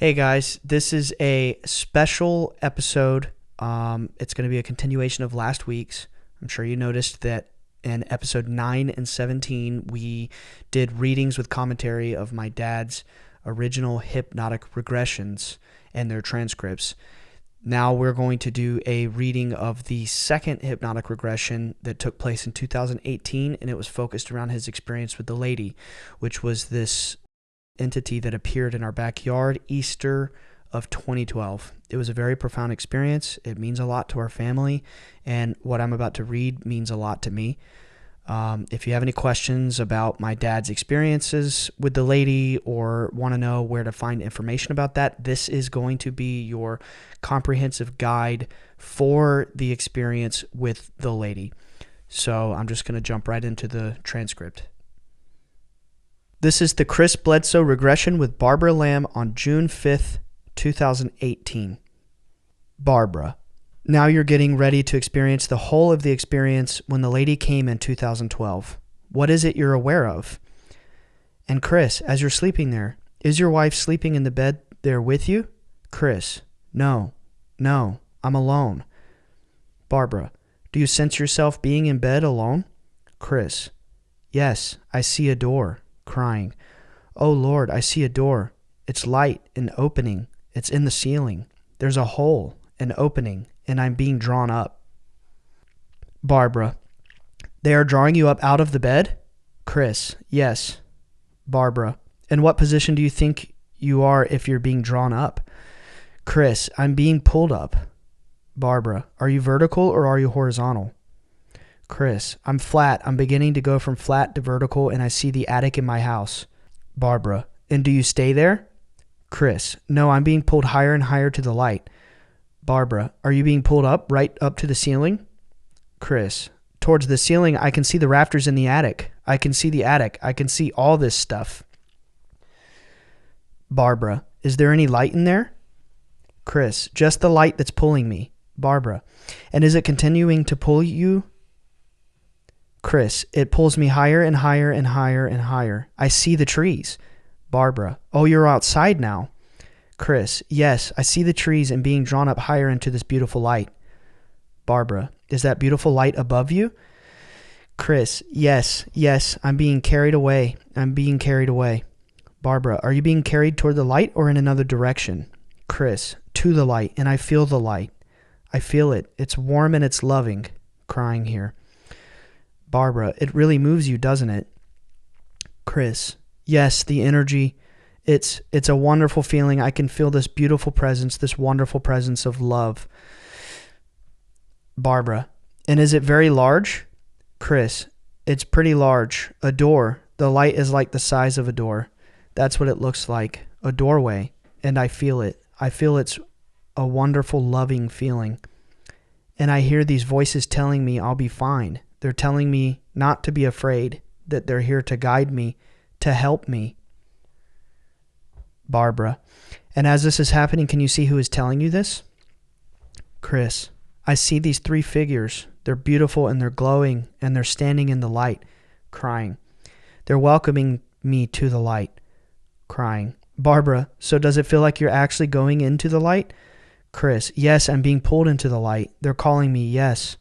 Hey guys, this is a special episode. It's going to be a continuation of last week's. I'm sure you noticed that in episode 9 and 17, we did readings with commentary of my dad's original hypnotic regressions and their transcripts. Now we're going to do a reading of the second hypnotic regression that took place in 2018, and it was focused around his experience with the lady, which was this entity that appeared in our backyard Easter of 2012. It was a very profound experience. It means a lot to our family, and what I'm about to read means a lot to me. If you have any questions about my dad's experiences with the lady or want to know where to find information about that, this is going to be your comprehensive guide for the experience with the lady. So I'm just going to jump right into the transcript. This is the Chris Bledsoe Regression with Barbara Lamb on June 5th, 2018. Barbara, now you're getting ready to experience the whole of the experience when the lady came in 2012. What is it you're aware of? And Chris, as you're sleeping there, is your wife sleeping in the bed there with you? Chris, no, I'm alone. Barbara, do you sense yourself being in bed alone? Chris, yes, I see a door. Crying, oh Lord, I see a door. It's light and opening. It's in the ceiling. There's a hole, an opening, and I'm being drawn up. Barbara, they are drawing you up out of the bed? Chris, yes. Barbara, in what position do you think you are if you're being drawn up? Chris, I'm being pulled up. Barbara, are you vertical or are you horizontal? Chris, I'm flat. I'm beginning to go from flat to vertical, and I see the attic in my house. Barbara, and do you stay there? Chris, no, I'm being pulled higher and higher to the light. Barbara, are you being pulled up, right up to the ceiling? Chris, towards the ceiling, I can see the rafters in the attic. I can see the attic. I can see all this stuff. Barbara, is there any light in there? Chris, just the light that's pulling me. Barbara, and is it continuing to pull you? Chris, it pulls me higher and higher and higher and higher. I see the trees. Barbara, oh, you're outside now. Chris, yes, I see the trees and being drawn up higher into this beautiful light. Barbara, is that beautiful light above you? Chris, yes, I'm being carried away. I'm being carried away. Barbara, are you being carried toward the light or in another direction? Chris, to the light, and I feel the light. I feel it. It's warm and it's loving. Crying here. Barbara, it really moves you, doesn't it? Chris, yes, the energy. It's a wonderful feeling. I can feel this beautiful presence, this wonderful presence of love. Barbara, and is it very large? Chris, it's pretty large. A door. The light is like the size of a door. That's what it looks like, a doorway. And I feel it. I feel it's a wonderful, loving feeling. And I hear these voices telling me I'll be fine. They're telling me not to be afraid, that they're here to guide me, to help me. Barbara, and as this is happening, can you see who is telling you this? Chris, I see these three figures. They're beautiful and they're glowing and they're standing in the light, crying. They're welcoming me to the light, crying. Barbara, so does it feel like you're actually going into the light? Chris, yes, I'm being pulled into the light. They're calling me, yes.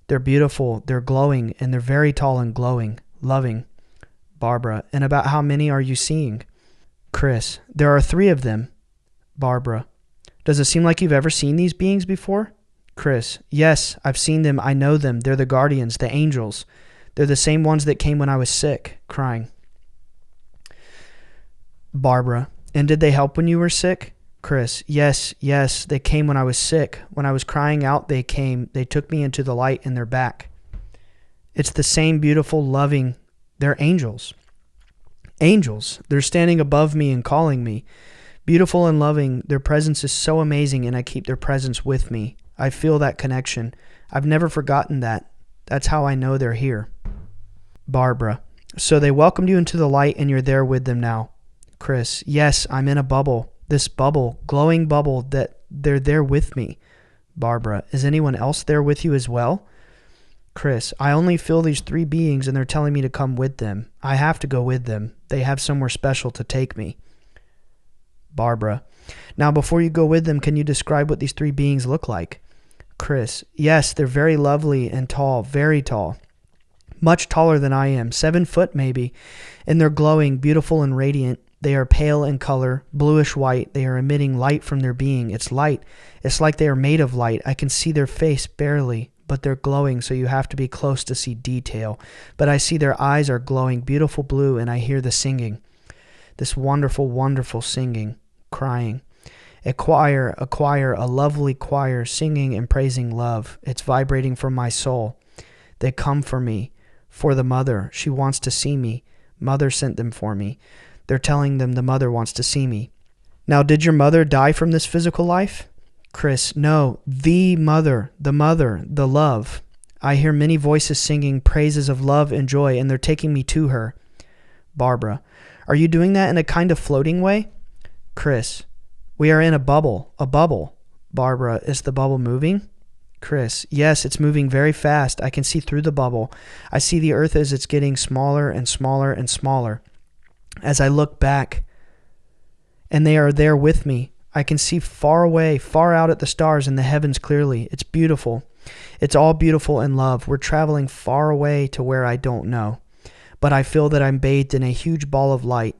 They're beautiful, they're glowing, and they're very tall and glowing, loving. Barbara, and about how many are you seeing? Chris, there are 3 of them. Barbara, does it seem like you've ever seen these beings before? Chris, yes, I've seen them, I know them. They're the guardians, the angels. They're the same ones that came when I was sick, crying. Barbara, and did they help when you were sick? Chris, yes, they came when I was sick. When I was crying out, they came. They took me into the light and they're back. It's the same beautiful, loving, they're angels. Angels, they're standing above me and calling me. Beautiful and loving, their presence is so amazing and I keep their presence with me. I feel that connection. I've never forgotten that. That's how I know they're here. Barbara, so they welcomed you into the light and you're there with them now. Chris, yes, I'm in a bubble. This bubble, glowing bubble, that they're there with me. Barbara, is anyone else there with you as well? Chris, I only feel these 3 beings and they're telling me to come with them. I have to go with them. They have somewhere special to take me. Barbara, Now, before you go with them, can you describe what these three beings look like? Chris: yes, they're very lovely and tall, very tall. Much taller than I am, 7 foot maybe, and they're glowing, beautiful and radiant. They are pale in color, bluish white. They are emitting light from their being. It's light. It's like they are made of light. I can see their face barely, but they're glowing, so you have to be close to see detail. But I see their eyes are glowing, beautiful blue, and I hear the singing. This wonderful, wonderful singing, crying. A choir, a lovely choir, singing and praising love. It's vibrating from my soul. They come for me, for the mother. She wants to see me. Mother sent them for me. They're telling them the mother wants to see me. Now, did your mother die from this physical life? Chris: no, the mother, the love. I hear many voices singing praises of love and joy, and they're taking me to her. Barbara: are you doing that in a kind of floating way? Chris: we are in a bubble, Barbara: is the bubble moving? Chris: yes, it's moving very fast. I can see through the bubble. I see the earth as it's getting smaller and smaller and smaller. As I look back, and they are there with me, I can see far away, far out at the stars and the heavens clearly. It's beautiful. It's all beautiful in love. We're traveling far away to where I don't know. But I feel that I'm bathed in a huge ball of light.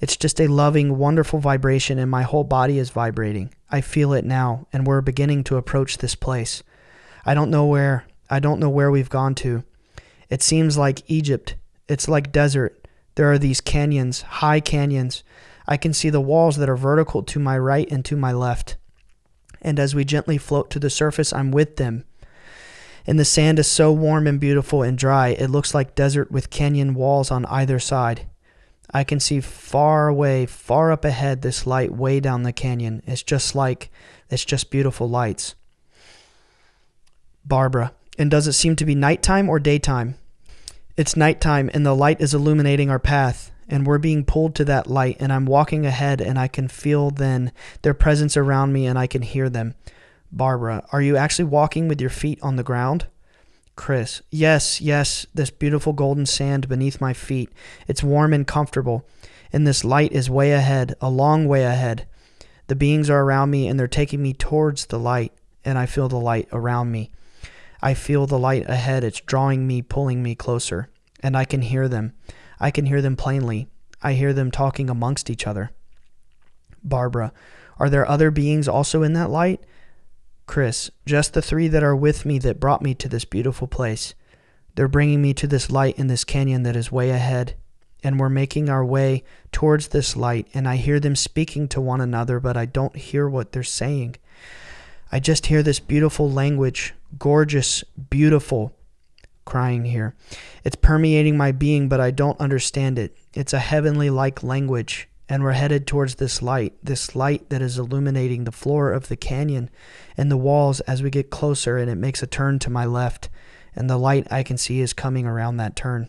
It's just a loving, wonderful vibration, and my whole body is vibrating. I feel it now, and we're beginning to approach this place. I don't know where we've gone to. It seems like Egypt. It's like desert. There are these canyons, high canyons. I can see the walls that are vertical to my right and to my left. And as we gently float to the surface, I'm with them. And the sand is so warm and beautiful and dry, it looks like desert with canyon walls on either side. I can see far away, far up ahead, this light way down the canyon. It's just beautiful lights. Barbara: and does it seem to be nighttime or daytime? It's nighttime, and the light is illuminating our path, and we're being pulled to that light, and I'm walking ahead, and I can feel then their presence around me, and I can hear them. Barbara: are you actually walking with your feet on the ground? Chris: yes, this beautiful golden sand beneath my feet. It's warm and comfortable, and this light is way ahead, a long way ahead. The beings are around me, and they're taking me towards the light, and I feel the light around me. I feel the light ahead. It's drawing me, pulling me closer, and I can hear them. I can hear them plainly. I hear them talking amongst each other. Barbara: are there other beings also in that light? Chris: just the 3 that are with me that brought me to this beautiful place. They're bringing me to this light in this canyon that is way ahead, and we're making our way towards this light, and I hear them speaking to one another, but I don't hear what they're saying. I just hear this beautiful language, gorgeous, beautiful, crying here. It's permeating my being, but I don't understand it. It's a heavenly-like language, and we're headed towards this light that is illuminating the floor of the canyon and the walls as we get closer, and it makes a turn to my left, and the light I can see is coming around that turn.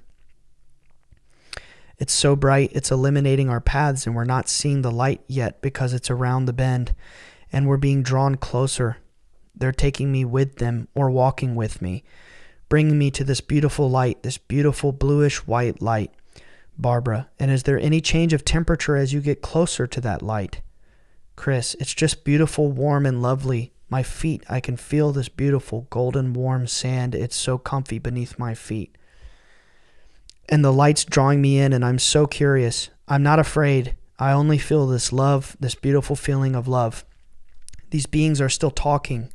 It's so bright, it's eliminating our paths, and we're not seeing the light yet because it's around the bend, and we're being drawn closer. They're taking me with them or walking with me, bringing me to this beautiful light, this beautiful bluish-white light. Barbara: and is there any change of temperature as you get closer to that light? Chris: it's just beautiful, warm, and lovely. My feet, I can feel this beautiful, golden, warm sand. It's so comfy beneath my feet. And the light's drawing me in, and I'm so curious. I'm not afraid. I only feel this love, this beautiful feeling of love. These beings are still talking.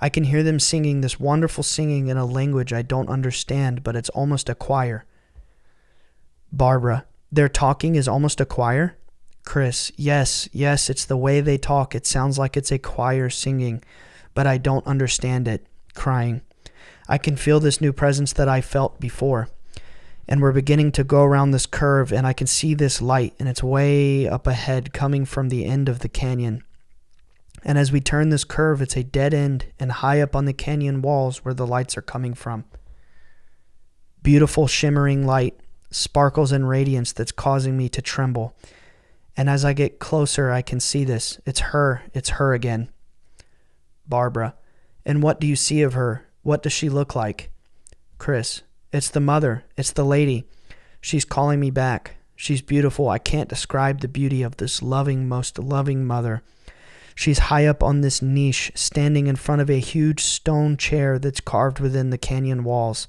I can hear them singing this wonderful singing in a language I don't understand, but it's almost a choir. Barbara: their talking is almost a choir? Chris: yes, it's the way they talk. It sounds like it's a choir singing, but I don't understand it. Crying. I can feel this new presence that I felt before. And we're beginning to go around this curve, and I can see this light, and it's way up ahead coming from the end of the canyon. And as we turn this curve, it's a dead end and high up on the canyon walls where the lights are coming from. Beautiful shimmering light, sparkles and radiance that's causing me to tremble. And as I get closer, I can see this. It's her again. Barbara: and what do you see of her? What does she look like? Chris: it's the mother. It's the lady. She's calling me back. She's beautiful. I can't describe the beauty of this loving, most loving mother. She's high up on this niche, standing in front of a huge stone chair that's carved within the canyon walls.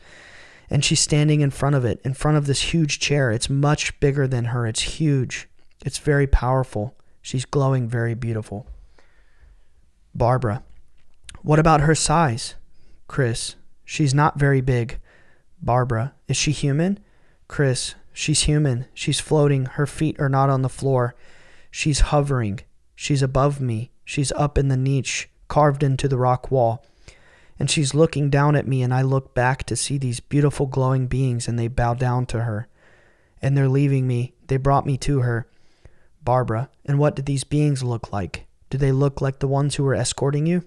And she's standing in front of it, in front of this huge chair. It's much bigger than her. It's huge. It's very powerful. She's glowing, very beautiful. Barbara. What about her size? Chris. She's not very big. Barbara. Is she human? Chris. She's human. She's floating. Her feet are not on the floor. She's hovering. She's above me. She's up in the niche, carved into the rock wall. And she's looking down at me, and I look back to see these beautiful glowing beings, and they bow down to her. And they're leaving me. They brought me to her. Barbara. And what did these beings look like? Do they look like the ones who were escorting you?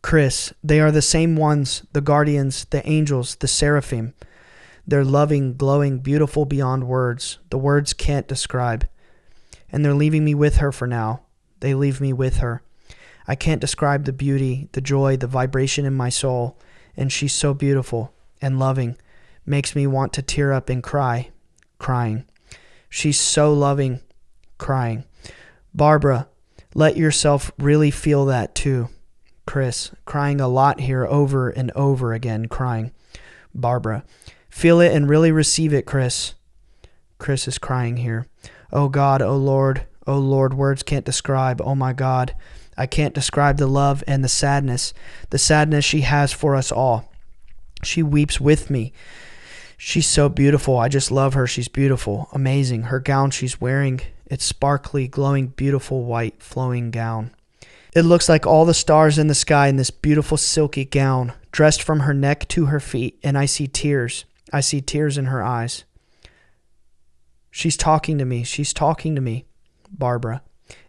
Chris. They are the same ones, the guardians, the angels, the seraphim. They're loving, glowing, beautiful beyond words. The words can't describe. And they're leaving me with her for now. They leave me with her. I can't describe the beauty, the joy, the vibration in my soul. And she's so beautiful and loving. Makes me want to tear up and cry. Crying. She's so loving. Crying. Barbara, let yourself really feel that too. Chris, crying a lot here over and over again, crying. Barbara, feel it and really receive it, Chris. Chris is crying here. Oh God, oh Lord, words can't describe. Oh my God, I can't describe the love and the sadness she has for us all. She weeps with me. She's so beautiful. I just love her. She's beautiful, amazing. Her gown she's wearing, it's sparkly, glowing, beautiful white flowing gown. It looks like all the stars in the sky in this beautiful silky gown, dressed from her neck to her feet, and I see tears. I see tears in her eyes. She's talking to me. She's talking to me. Barbara.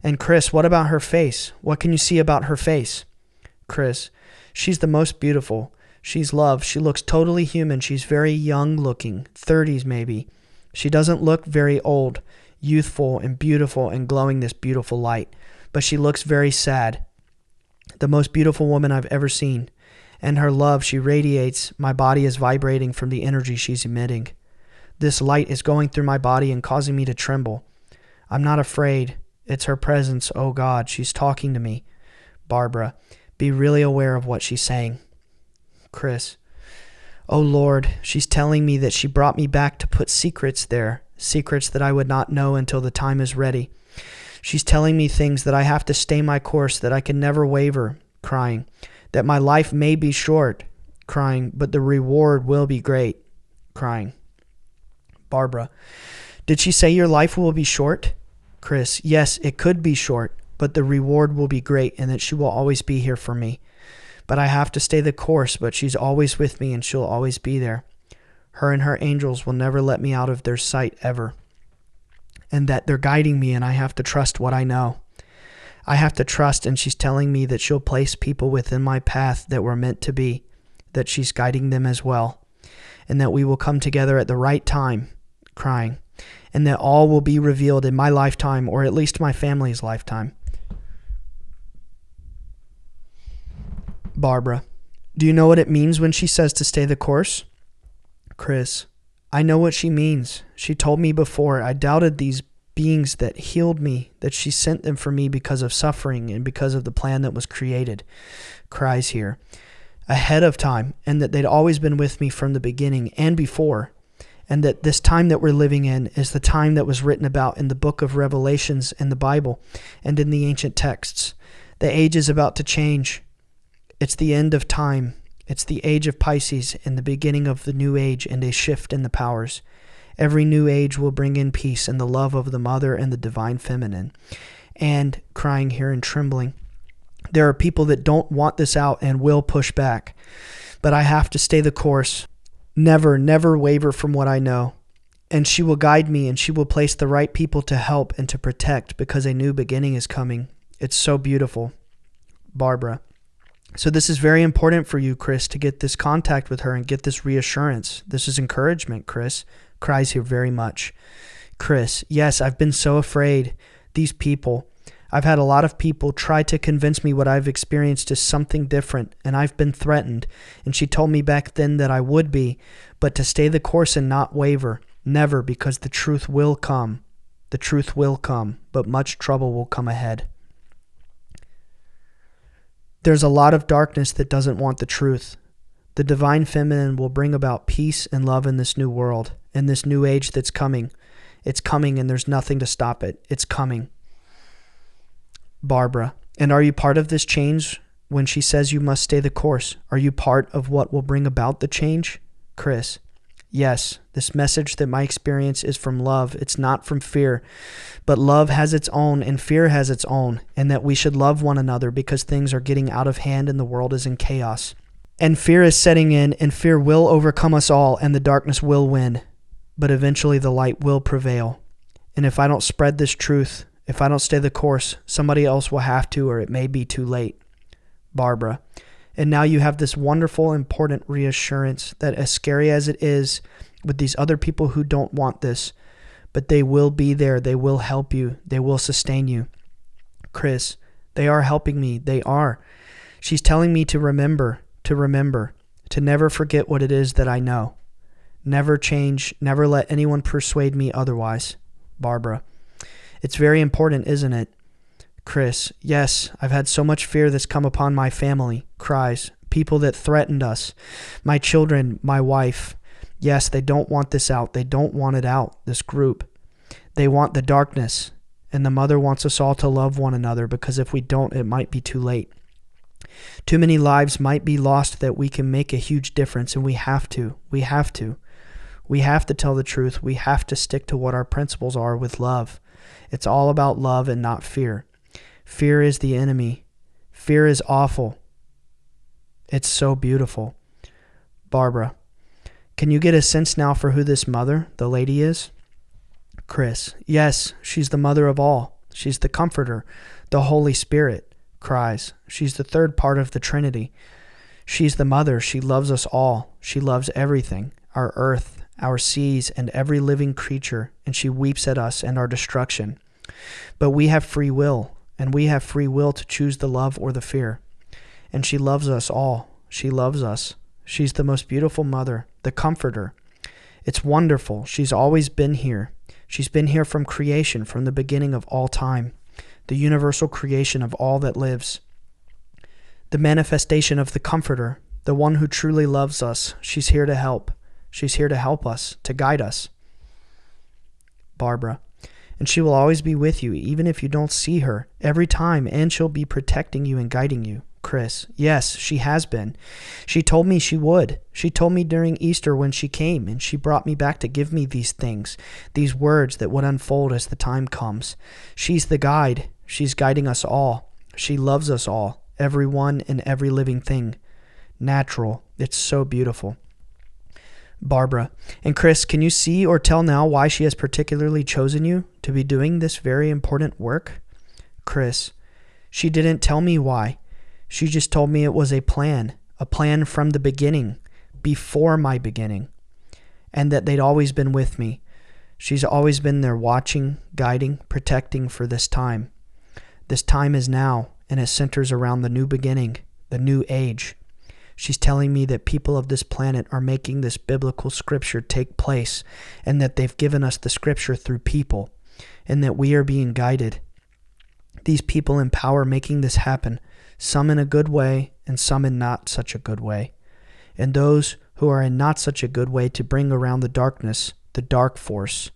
And Chris, what about her face? What can you see about her face? Chris. She's the most beautiful. She's love. She looks totally human. She's very young looking, 30s maybe. She doesn't look very old, youthful and beautiful and glowing this beautiful light. But she looks very sad. The most beautiful woman I've ever seen. And her love, she radiates. My body is vibrating from the energy she's emitting. This light is going through my body and causing me to tremble. I'm not afraid. It's her presence. Oh God, she's talking to me. Barbara, be really aware of what she's saying. Chris, oh Lord, she's telling me that she brought me back to put secrets there, secrets that I would not know until the time is ready. She's telling me things that I have to stay my course, that I can never waver, crying, that my life may be short, crying, but the reward will be great, crying. Barbara, did she say your life will be short? Chris, yes, it could be short, but the reward will be great and that she will always be here for me. But I have to stay the course, but she's always with me and she'll always be there. Her and her angels will never let me out of their sight ever. And that they're guiding me and I have to trust what I know. I have to trust, and she's telling me that she'll place people within my path that were meant to be, that she's guiding them as well, and that we will come together at the right time, crying, and that all will be revealed in my lifetime, or at least my family's lifetime. Barbara, do you know what it means when she says to stay the course? Chris, I know what she means. She told me before. I doubted these beings that healed me, that she sent them for me because of suffering and because of the plan that was created. Cries here. Ahead of time, and that they'd always been with me from the beginning and before, and that this time that we're living in is the time that was written about in the book of Revelations in the Bible and in the ancient texts. The age is about to change. It's the end of time. It's the age of Pisces and the beginning of the new age and a shift in the powers. Every new age will bring in peace and the love of the mother and the divine feminine. And crying here and trembling. There are people that don't want this out and will push back. But I have to stay the course. Never, never waver from what I know. And she will guide me and she will place the right people to help and to protect because a new beginning is coming. It's so beautiful. Barbara. So this is very important for you, Chris, to get this contact with her and get this reassurance. This is encouragement, Chris. Cries here very much. Chris, yes, I've been so afraid. These people. I've had a lot of people try to convince me what I've experienced is something different, and I've been threatened. And she told me back then that I would be, but to stay the course and not waver. Never, because the truth will come. The truth will come, but much trouble will come ahead. There's a lot of darkness that doesn't want the truth. The divine feminine will bring about peace and love in this new world, in this new age that's coming. It's coming and there's nothing to stop it. It's coming. Barbara, and are you part of this change when she says you must stay the course? Are you part of what will bring about the change? Chris, yes, this message that my experience is from love. It's not from fear, but love has its own and fear has its own, and that we should love one another because things are getting out of hand and the world is in chaos. And fear is setting in, and fear will overcome us all, and the darkness will win. But eventually the light will prevail. And if I don't spread this truth, if I don't stay the course, somebody else will have to, or it may be too late. Barbara, and now you have this wonderful, important reassurance that as scary as it is with these other people who don't want this, but they will be there, they will help you, they will sustain you. Chris, they are helping me, they are. She's telling me to remember, to never forget what it is that I know. Never change, never let anyone persuade me otherwise. Barbara, it's very important, isn't it? Chris, yes, I've had so much fear that's come upon my family. Cries, people that threatened us, my children, my wife. Yes, they don't want this out. They don't want it out, this group. They want the darkness, and the mother wants us all to love one another because if we don't, it might be too late. Too many lives might be lost that we can make a huge difference, and we have to. We have to tell the truth. We have to stick to what our principles are with love. It's all about love and not fear. Fear is the enemy. Fear is awful. It's so beautiful. Barbara, can you get a sense now for who this mother, the lady, is? Chris, yes, she's the mother of all. She's the comforter, the Holy Spirit. Cries, she's the third part of the Trinity. She's the mother. She loves us all. She loves everything, our earth, our seas, and every living creature, and she weeps at us and our destruction. But we have free will, and we have free will to choose the love or the fear. And she loves us all. She loves us. She's the most beautiful mother, the comforter. It's wonderful. She's always been here. She's been here from creation, from the beginning of all time, the universal creation of all that lives. The manifestation of the comforter, the one who truly loves us. She's here to help. She's here to help us, to guide us. Barbara, and she will always be with you, even if you don't see her, every time, and she'll be protecting you and guiding you. Chris, yes, she has been. She told me she would. She told me during Easter when she came, and she brought me back to give me these things, these words that would unfold as the time comes. She's the guide. She's guiding us all. She loves us all, everyone and every living thing. Natural. It's so beautiful. Barbara, and Chris, can you see or tell now why she has particularly chosen you to be doing this very important work? Chris, she didn't tell me why. She just told me it was a plan from the beginning, before my beginning, and that they'd always been with me. She's always been there watching, guiding, protecting for this time. This time is now, and it centers around the new beginning, the new age. She's telling me that people of this planet are making this biblical scripture take place, and that they've given us the scripture through people, and that we are being guided. These people in power making this happen, some in a good way and some in not such a good way. And those who are in not such a good way to bring around the darkness, the dark force.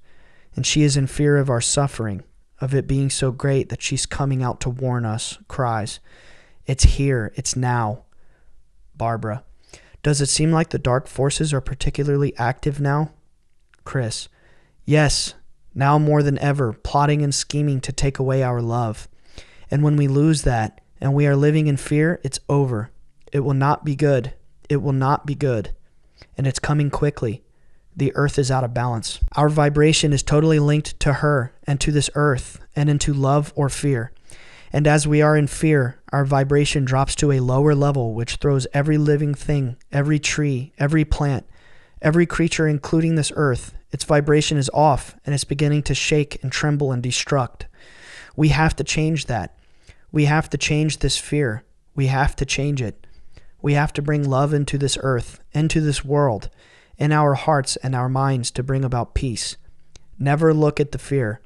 And she is in fear of our suffering, of it being so great that she's coming out to warn us, cries, "It's here, it's now." Barbara, does it seem like the dark forces are particularly active now? Chris, yes, now more than ever, plotting and scheming to take away our love. And when we lose that, and we are living in fear, it's over. It will not be good. It will not be good. And it's coming quickly. The earth is out of balance. Our vibration is totally linked to her and to this earth and into love or fear. And as we are in fear, our vibration drops to a lower level, which throws every living thing, every tree, every plant, every creature, including this earth. Its vibration is off, and it's beginning to shake and tremble and destruct. We have to change that. We have to change this fear. We have to change it. We have to bring love into this earth, into this world, in our hearts and our minds to bring about peace. Never look at the fear.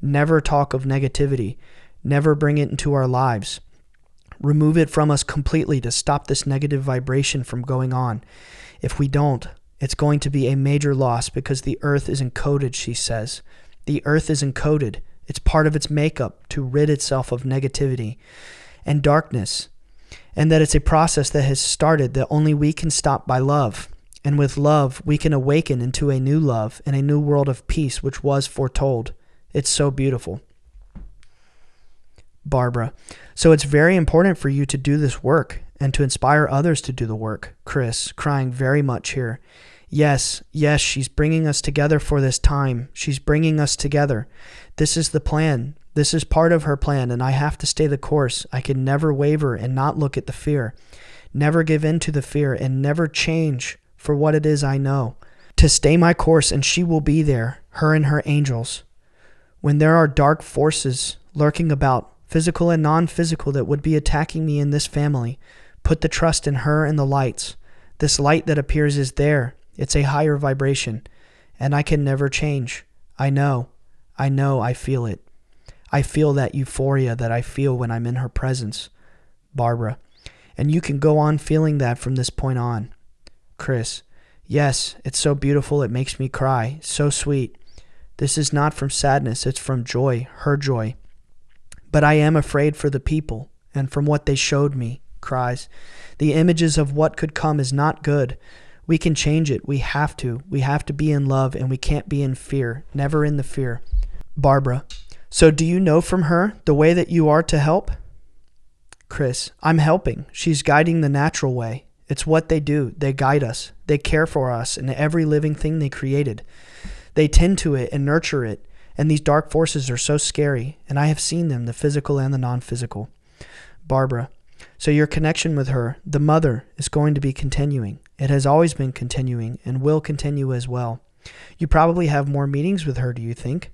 Never talk of negativity. Never bring it into our lives. remove it from us completely to stop this negative vibration from going on. If we don't, it's going to be a major loss because the earth is encoded, she says. The earth is encoded. It's part of its makeup to rid itself of negativity and darkness, and that it's a process that has started that only we can stop by love. And with love, we can awaken into a new love and a new world of peace, which was foretold. It's so beautiful. Barbara. So it's very important for you to do this work and to inspire others to do the work. Chris, crying very much here. Yes, she's bringing us together for this time. She's bringing us together. This is the plan. This is part of her plan, and I have to stay the course. I can never waver and not look at the fear. Never give in to the fear and never change for what it is I know. To stay my course, and she will be there, her and her angels. When there are dark forces lurking about, physical and non-physical, that would be attacking me in this family, put the trust in her and the lights. This light that appears is there. It's a higher vibration, and I can never change. I know, I feel it. I feel that euphoria that I feel when I'm in her presence. Barbara. And you can go on feeling that from this point on. Chris. Yes, it's so beautiful it makes me cry. So sweet. This is not from sadness, it's from joy, her joy. But I am afraid for the people, and from what they showed me. Cries. The images of what could come is not good. We can change it. We have to. We have to be in love, and we can't be in fear. Never in the fear. Barbara. So do you know from her the way that you are to help? Chris. I'm helping. She's guiding the natural way. It's what they do. They guide us. They care for us and every living thing they created. They tend to it and nurture it. And these dark forces are so scary, and I have seen them, the physical and the non-physical. Barbara. So your connection with her, the mother, is going to be continuing. It has always been continuing and will continue as well. You probably have more meetings with her, do you think?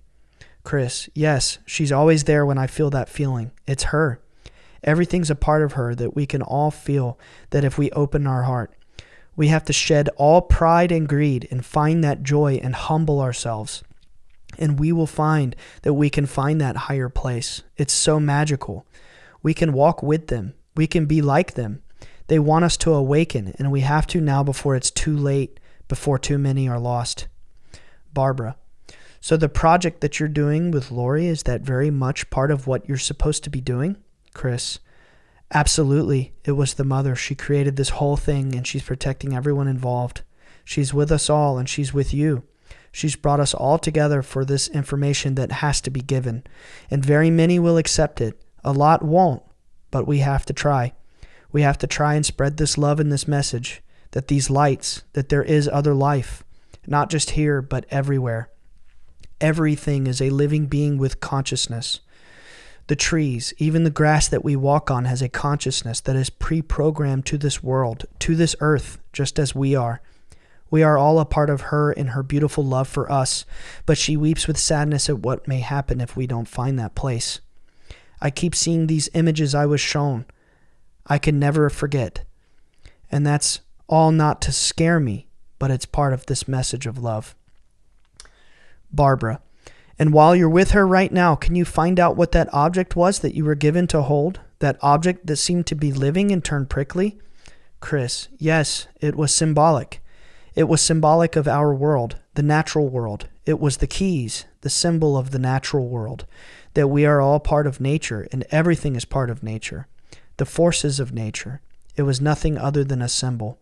Chris. Yes, she's always there when I feel that feeling. It's her. Everything's a part of her that we can all feel, that if we open our heart. We have to shed all pride and greed and find that joy and humble ourselves. And we will find that we can find that higher place. It's so magical. We can walk with them. We can be like them. They want us to awaken, and we have to now before it's too late, before too many are lost. Barbara. So the project that you're doing with Lori, is that very much part of what you're supposed to be doing? Chris. Absolutely. It was the mother. She created this whole thing, and she's protecting everyone involved. She's with us all, and she's with you. She's brought us all together for this information that has to be given, and very many will accept it. A lot won't, but we have to try. We have to try and spread this love and this message, that these lights, that there is other life, not just here, but everywhere. Everything is a living being with consciousness. The trees, even the grass that we walk on, has a consciousness that is pre-programmed to this world, to this earth, just as we are. We are all a part of her and her beautiful love for us, but she weeps with sadness at what may happen if we don't find that place. I keep seeing these images I was shown. I can never forget. And that's all not to scare me, but it's part of this message of love. Barbara. And while you're with her right now, can you find out what that object was that you were given to hold? That object that seemed to be living and turned prickly? Chris. Yes, it was symbolic. It was symbolic of our world, the natural world. It was the keys, the symbol of the natural world, that we are all part of nature and everything is part of nature, the forces of nature. It was nothing other than a symbol.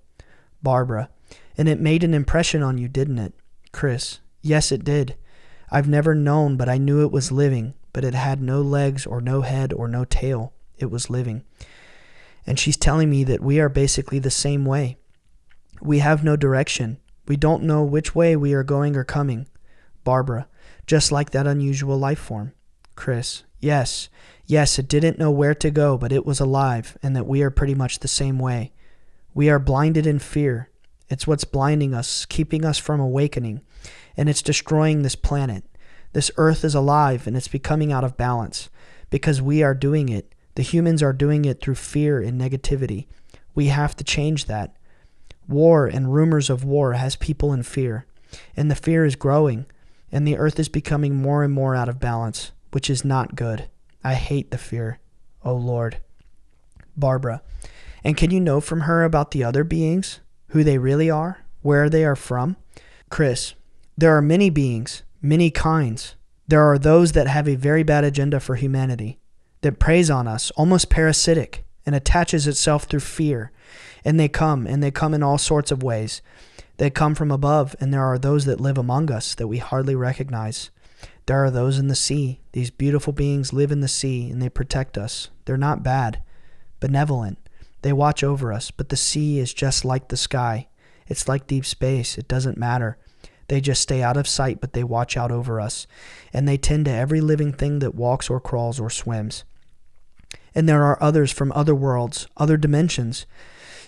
Barbara. And it made an impression on you, didn't it? Chris. Yes, it did. I've never known, but I knew it was living, but it had no legs or no head or no tail. It was living. And she's telling me that we are basically the same way. We have no direction. We don't know which way we are going or coming. Barbara. Just like that unusual life form. Chris. Yes, it didn't know where to go, but it was alive, and that we are pretty much the same way. We are blinded in fear. It's what's blinding us, keeping us from awakening, and it's destroying this planet. This earth is alive, and it's becoming out of balance, because we are doing it. The humans are doing it through fear and negativity. We have to change that. War and rumors of war has people in fear, and the fear is growing, and the earth is becoming more and more out of balance, which is not good. I hate the fear. Oh Lord. Barbara. And can you know from her about the other beings, who they really are, where they are from? Chris. There are many beings, many kinds. There are those that have a very bad agenda for humanity, that preys on us, almost parasitic, and attaches itself through fear. And they come in all sorts of ways. They come from above, and there are those that live among us that we hardly recognize. There are those in the sea. These beautiful beings live in the sea, and they protect us. They're not bad, benevolent. They watch over us, but the sea is just like the sky. It's like deep space. It doesn't matter. They just stay out of sight, but they watch out over us, and they tend to every living thing that walks or crawls or swims. And there are others from other worlds, other dimensions.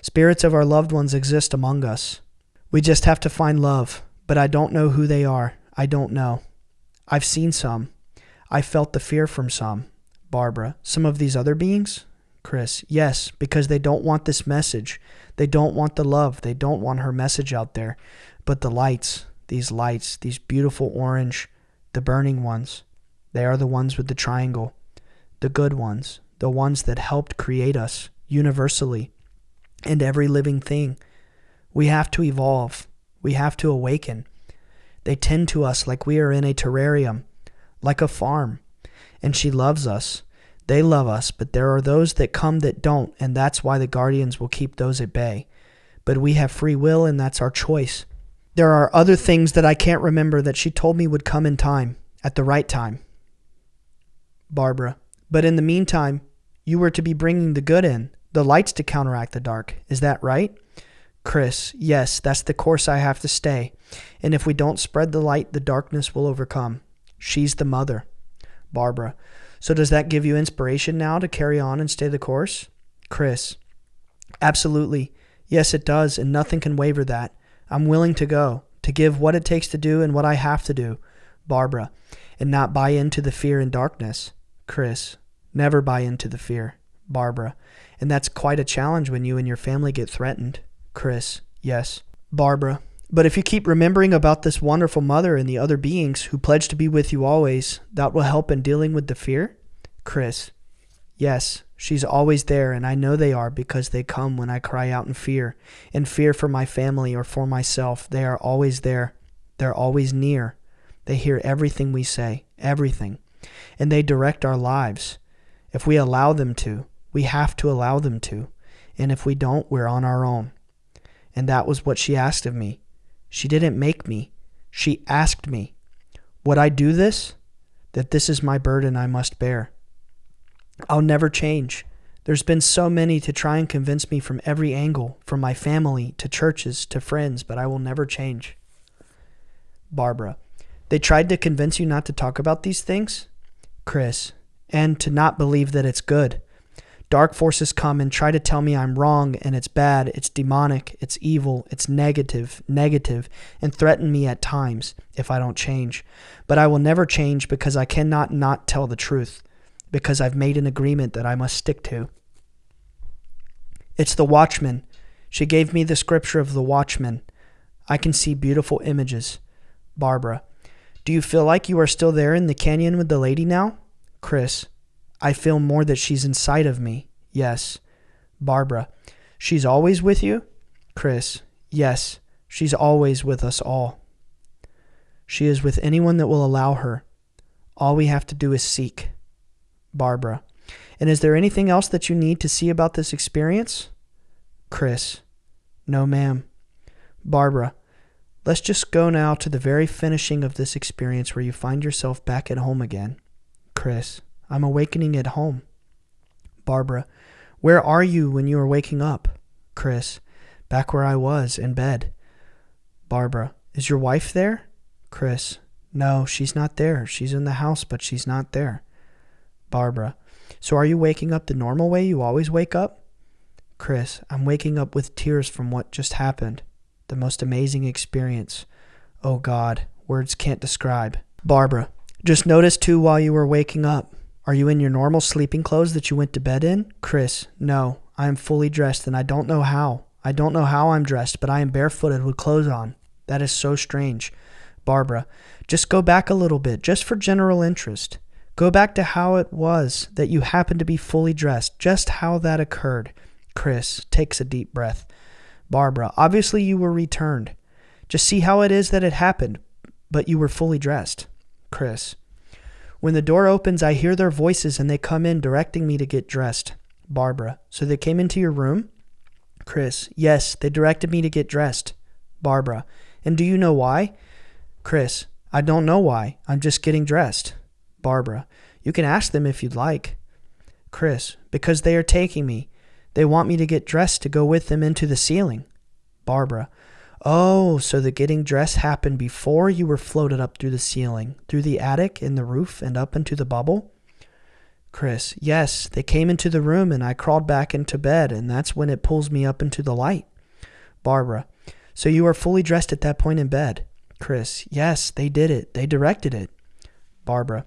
Spirits of our loved ones exist among us. We just have to find love, but I don't know who they are. I don't know. I've seen some. I felt the fear from some. Barbara. Some of these other beings? Chris. Yes, because they don't want this message. They don't want the love. They don't want her message out there. But the lights, these beautiful orange, the burning ones, they are the ones with the triangle. The good ones, the ones that helped create us universally and every living thing. We have to evolve. We have to awaken. They tend to us like we are in a terrarium, like a farm. And she loves us. They love us, but there are those that come that don't, and that's why the guardians will keep those at bay. But we have free will, and that's our choice. There are other things that I can't remember that she told me would come in time, at the right time. Barbara. But in the meantime, you were to be bringing the good in, the lights to counteract the dark. Is that right? Chris. Yes, that's the course I have to stay. And if we don't spread the light, the darkness will overcome. She's the mother. Barbara. So does that give you inspiration now to carry on and stay the course? Chris. Absolutely. Yes, it does, and nothing can waver that. I'm willing to go, to give what it takes to do and what I have to do. Barbara. And not buy into the fear and darkness. Chris. Never buy into the fear. Barbara. And that's quite a challenge when you and your family get threatened. Chris. Yes. Barbara. But if you keep remembering about this wonderful mother and the other beings who pledge to be with you always, that will help in dealing with the fear? Chris. Yes, she's always there, and I know they are because they come when I cry out in fear for my family or for myself. They are always there. They're always near. They hear everything we say, everything. And they direct our lives. If we allow them to, we have to allow them to. And if we don't, we're on our own. And that was what she asked of me. She didn't make me. She asked me. Would I do this? That this is my burden I must bear. I'll never change. There's been so many to try and convince me from every angle, from my family to churches to friends, but I will never change. Barbara. They tried to convince you not to talk about these things? Chris. And to not believe that it's good. Dark forces come and try to tell me I'm wrong and it's bad, it's demonic, it's evil, it's negative, and threaten me at times if I don't change. But I will never change because I cannot not tell the truth, because I've made an agreement that I must stick to. It's the watchman. She gave me the scripture of the watchman. I can see beautiful images. Barbara. Do you feel like you are still there in the canyon with the lady now? Chris. I feel more that she's inside of me. Yes. Barbara. She's always with you? Chris. Yes. She's always with us all. She is with anyone that will allow her. All we have to do is seek. Barbara. And is there anything else that you need to see about this experience? Chris. No, ma'am. Barbara. Let's just go now to the very finishing of this experience where you find yourself back at home again. Chris. I'm awakening at home. Barbara. Where are you when you are waking up? Chris. Back where I was, in bed. Barbara. Is your wife there? Chris. No, she's not there. She's in the house, but she's not there. Barbara. So are you waking up the normal way you always wake up? Chris. I'm waking up with tears from what just happened. The most amazing experience. Oh God, words can't describe. Barbara. Just notice too while you were waking up. Are you in your normal sleeping clothes that you went to bed in? Chris. No, I am fully dressed and I don't know how. I don't know how I'm dressed, but I am barefooted with clothes on. That is so strange. Barbara. Just go back a little bit, just for general interest. Go back to how it was that you happened to be fully dressed, just how that occurred. Chris takes a deep breath. Barbara, obviously you were returned. Just see how it is that it happened, but you were fully dressed. Chris, when the door opens, I hear their voices and they come in directing me to get dressed. Barbara, so they came into your room? Chris, yes, they directed me to get dressed. Barbara, and do you know why? Chris, I don't know why. I'm just getting dressed. Barbara, you can ask them if you'd like. Chris, because they are taking me. They want me to get dressed to go with them into the ceiling. Barbara, oh, so the getting dressed happened before you were floated up through the ceiling, through the attic, in the roof, and up into the bubble? Chris, yes, they came into the room and I crawled back into bed, and that's when it pulls me up into the light. Barbara, so you are fully dressed at that point in bed? Chris, yes, they did it. They directed it. Barbara,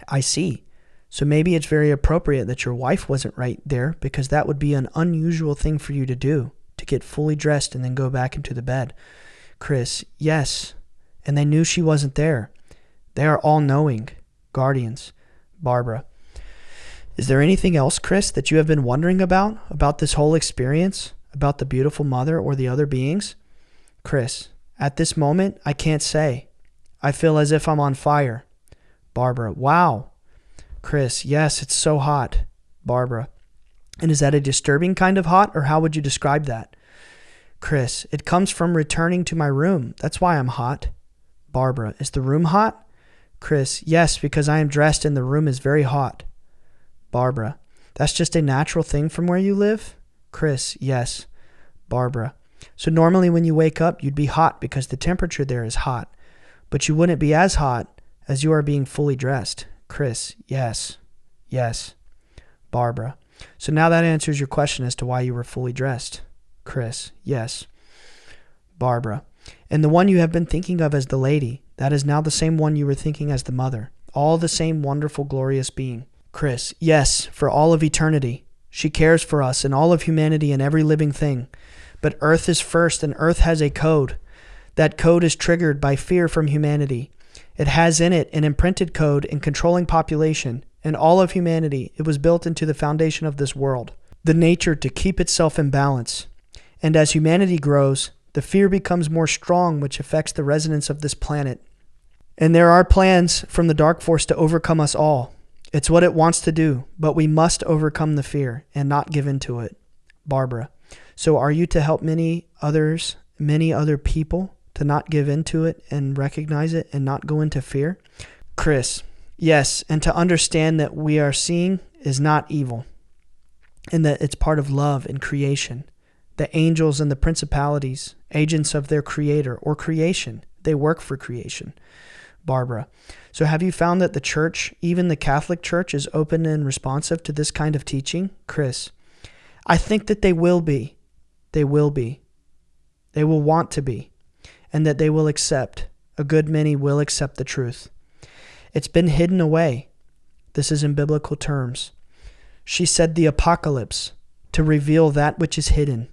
I see. So maybe it's very appropriate that your wife wasn't right there, because that would be an unusual thing for you to do, to get fully dressed and then go back into the bed. Chris, yes. And they knew she wasn't there. They are all-knowing guardians. Barbara, is there anything else, Chris, that you have been wondering about this whole experience, about the beautiful mother or the other beings? Chris, at this moment, I can't say. I feel as if I'm on fire. Barbara, wow. Chris, yes, it's so hot. Barbara, and is that a disturbing kind of hot, or how would you describe that? Chris, it comes from returning to my room. That's why I'm hot. Barbara, is the room hot? Chris, yes, because I am dressed and the room is very hot. Barbara, that's just a natural thing from where you live? Chris, yes. Barbara, so normally when you wake up, you'd be hot because the temperature there is hot, but you wouldn't be as hot as you are being fully dressed. Chris, yes. Yes. Barbara, so now that answers your question as to why you were fully dressed. Chris, yes. Barbara, and the one you have been thinking of as the lady, that is now the same one you were thinking as the mother, all the same wonderful, glorious being. Chris, yes, for all of eternity. She cares for us and all of humanity and every living thing. But Earth is first, and Earth has a code. That code is triggered by fear from humanity. It has in it an imprinted code in controlling population, and all of humanity. It was built into the foundation of this world, the nature to keep itself in balance. And as humanity grows, the fear becomes more strong, which affects the resonance of this planet. And there are plans from the dark force to overcome us all. It's what it wants to do, but we must overcome the fear and not give in to it. Barbara, so are you to help many other people to not give in to it and recognize it and not go into fear? Chris, yes, and to understand that we are seeing is not evil, and that it's part of love and creation. The angels and the principalities, agents of their creator or creation, they work for creation. Barbara, so have you found that the church, even the Catholic Church, is open and responsive to this kind of teaching? Chris, I think that they will be. They will be. They will want to be. And that they will accept. A good many will accept the truth. It's been hidden away. This is in biblical terms. She said the apocalypse, to reveal that which is hidden.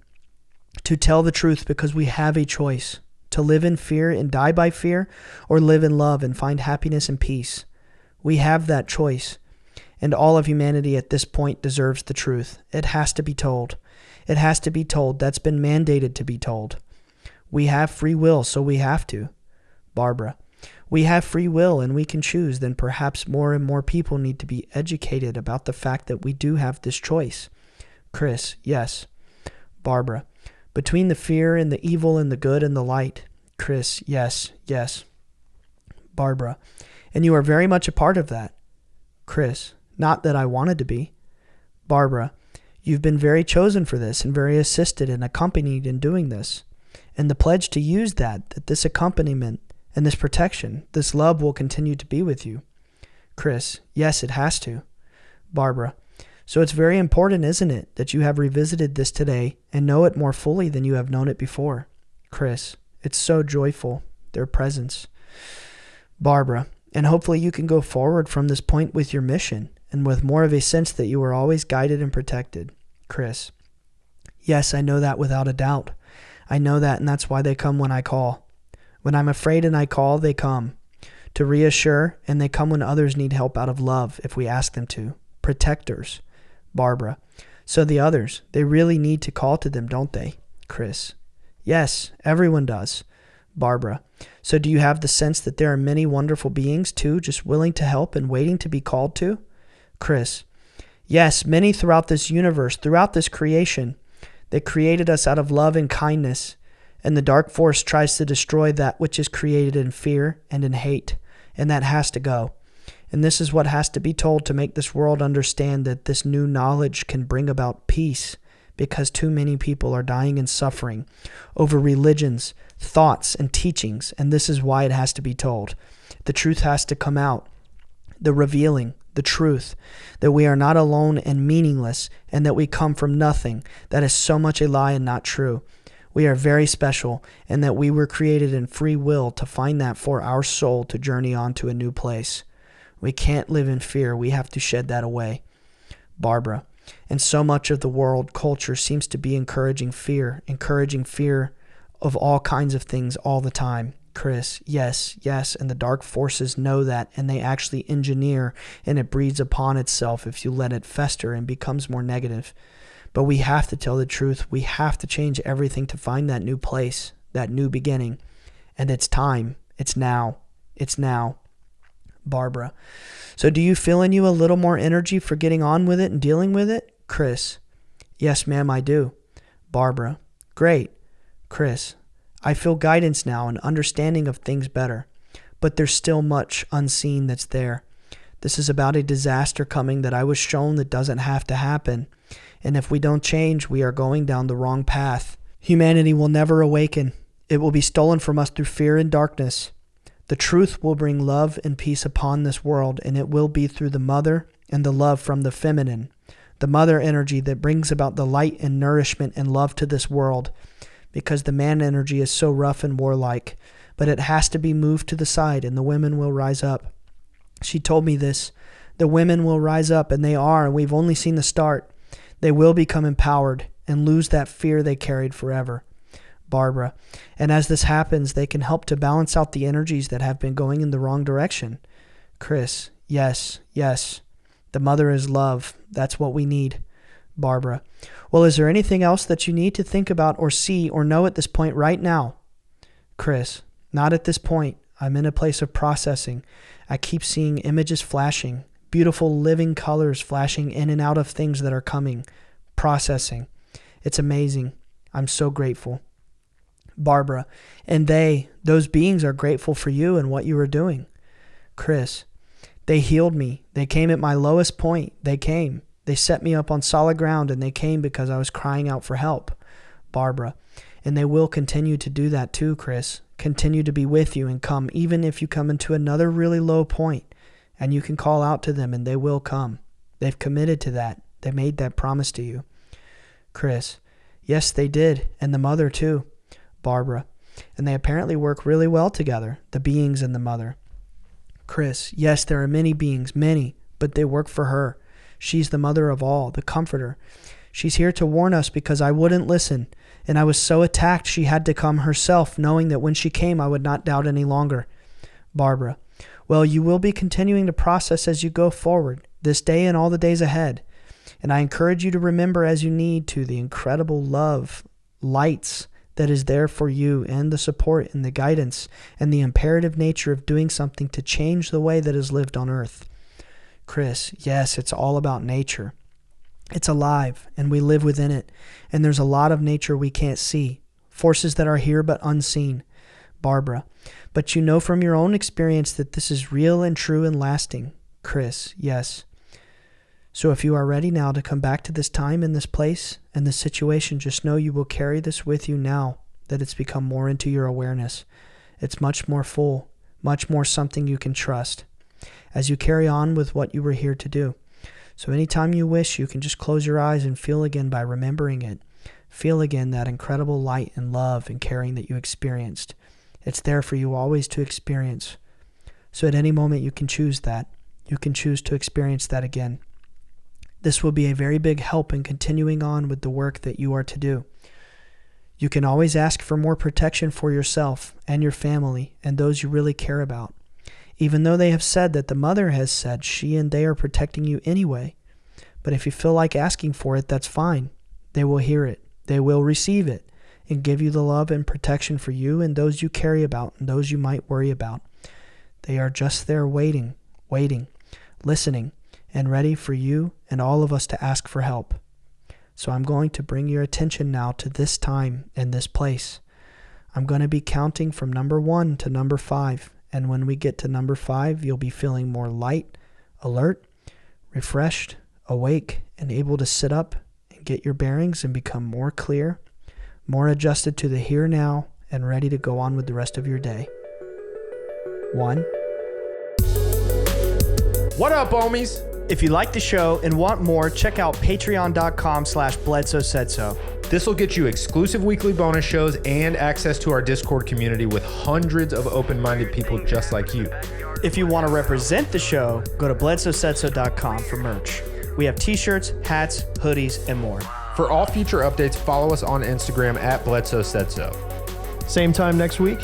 To tell the truth, because we have a choice. To live in fear and die by fear, or live in love and find happiness and peace. We have that choice. And all of humanity at this point deserves the truth. It has to be told. It has to be told. That's been mandated to be told. We have free will, so we have to. Barbara, we have free will and we can choose. Then perhaps more and more people need to be educated about the fact that we do have this choice. Chris, yes. Barbara, between the fear and the evil and the good and the light. Chris, yes, yes. Barbara, and you are very much a part of that. Chris, not that I wanted to be. Barbara, you've been very chosen for this and very assisted and accompanied in doing this. And the pledge to use that this accompaniment and this protection, this love will continue to be with you. Chris, yes, it has to. Barbara, so it's very important, isn't it, that you have revisited this today and know it more fully than you have known it before? Chris, it's so joyful, their presence. Barbara, and hopefully you can go forward from this point with your mission and with more of a sense that you are always guided and protected. Chris, yes, I know that without a doubt. I know that, and that's why they come when I call. When I'm afraid and I call, they come to reassure, and they come when others need help out of love if we ask them to. Protectors. Barbara. So the others, they really need to call to them, don't they? Chris. Yes, everyone does. Barbara. So do you have the sense that there are many wonderful beings too, just willing to help and waiting to be called to? Chris. Yes, many throughout this universe, throughout this creation. They created us out of love and kindness, and the dark force tries to destroy that which is created in fear and in hate, and that has to go. And this is what has to be told to make this world understand that this new knowledge can bring about peace, because too many people are dying and suffering over religions, thoughts, and teachings, and this is why it has to be told. The truth has to come out, the revealing, the truth, that we are not alone and meaningless, and that we come from nothing. That is so much a lie and not true. We are very special, and that we were created in free will to find that for our soul to journey on to a new place. We can't live in fear. We have to shed that away. Barbara. And so much of the world culture seems to be encouraging fear of all kinds of things all the time. Chris. Yes, and the dark forces know that, and they actually engineer, and it breeds upon itself if you let it fester and becomes more negative. But we have to tell the truth. We have to change everything to find that new place, that new beginning. And it's time. It's now. It's now. Barbara. So do you feel in you a little more energy for getting on with it and dealing with it? Chris. Yes, ma'am, I do. Barbara. Great. Chris. I feel guidance now and understanding of things better, but there's still much unseen that's there. This is about a disaster coming that I was shown that doesn't have to happen, and if we don't change, we are going down the wrong path. Humanity will never awaken. It will be stolen from us through fear and darkness. The truth will bring love and peace upon this world, and it will be through the mother and the love from the feminine, the mother energy that brings about the light and nourishment and love to this world, because the man energy is so rough and warlike, but it has to be moved to the side, and the women will rise up. She told me this. The women will rise up, and they are, and we've only seen the start. They will become empowered and lose that fear they carried forever. Barbara. And as this happens, they can help to balance out the energies that have been going in the wrong direction. Chris. Yes. The mother is love. That's what we need. Barbara. Well, is there anything else that you need to think about or see or know at this point right now? Chris. Not at this point. I'm in a place of processing. I keep seeing images flashing, beautiful living colors flashing in and out of things that are coming. Processing. It's amazing. I'm so grateful. Barbara. And those beings are grateful for you and what you are doing. Chris. They healed me. They came at my lowest point. They came. They set me up on solid ground, and they came because I was crying out for help. Barbara. And they will continue to do that too, Chris. Continue to be with you and come, even if you come into another really low point, and you can call out to them and they will come. They've committed to that. They made that promise to you. Chris. Yes, they did, and the mother too. Barbara. And they apparently work really well together, the beings and the mother. Chris. Yes, there are many beings, many, but they work for her. She's the mother of all, the comforter. She's here to warn us because I wouldn't listen, and I was so attacked she had to come herself, knowing that when she came I would not doubt any longer. Barbara. Well, you will be continuing to process as you go forward, this day and all the days ahead. And I encourage you to remember as you need to the incredible love, lights that is there for you, and the support and the guidance and the imperative nature of doing something to change the way that is lived on earth. Chris. Yes, it's all about nature. It's alive, and we live within it, and there's a lot of nature we can't see, forces that are here but unseen. Barbara. But you know from your own experience that this is real and true and lasting. Chris. Yes. So if you are ready now to come back to this time and this place and this situation, just know you will carry this with you now that it's become more into your awareness. It's much more full, much more something you can trust as you carry on with what you were here to do. So anytime you wish, you can just close your eyes and feel again by remembering it. Feel again that incredible light and love and caring that you experienced. It's there for you always to experience. So at any moment you can choose that. You can choose to experience that again. This will be a very big help in continuing on with the work that you are to do. You can always ask for more protection for yourself and your family and those you really care about. even though they have said that the mother has said she and they are protecting you anyway. But if you feel like asking for it, that's fine. They will hear it. They will receive it and give you the love and protection for you and those you care about and those you might worry about. They are just there waiting, listening, and ready for you and all of us to ask for help. So I'm going to bring your attention now to this time and this place. I'm going to be counting from number 1 to number 5. And when we get to number 5, you'll be feeling more light, alert, refreshed, awake, and able to sit up and get your bearings and become more clear, more adjusted to the here now, and ready to go on with the rest of your day. 1. What up, homies? If you like the show and want more, check out patreon.com/Bledsoe Said So. This will get you exclusive weekly bonus shows and access to our Discord community with hundreds of open-minded people just like you. If you want to represent the show, go to bledsoesaidso.com for merch. We have t-shirts, hats, hoodies, and more. For all future updates, follow us on Instagram at Bledsoe Said So. Same time next week.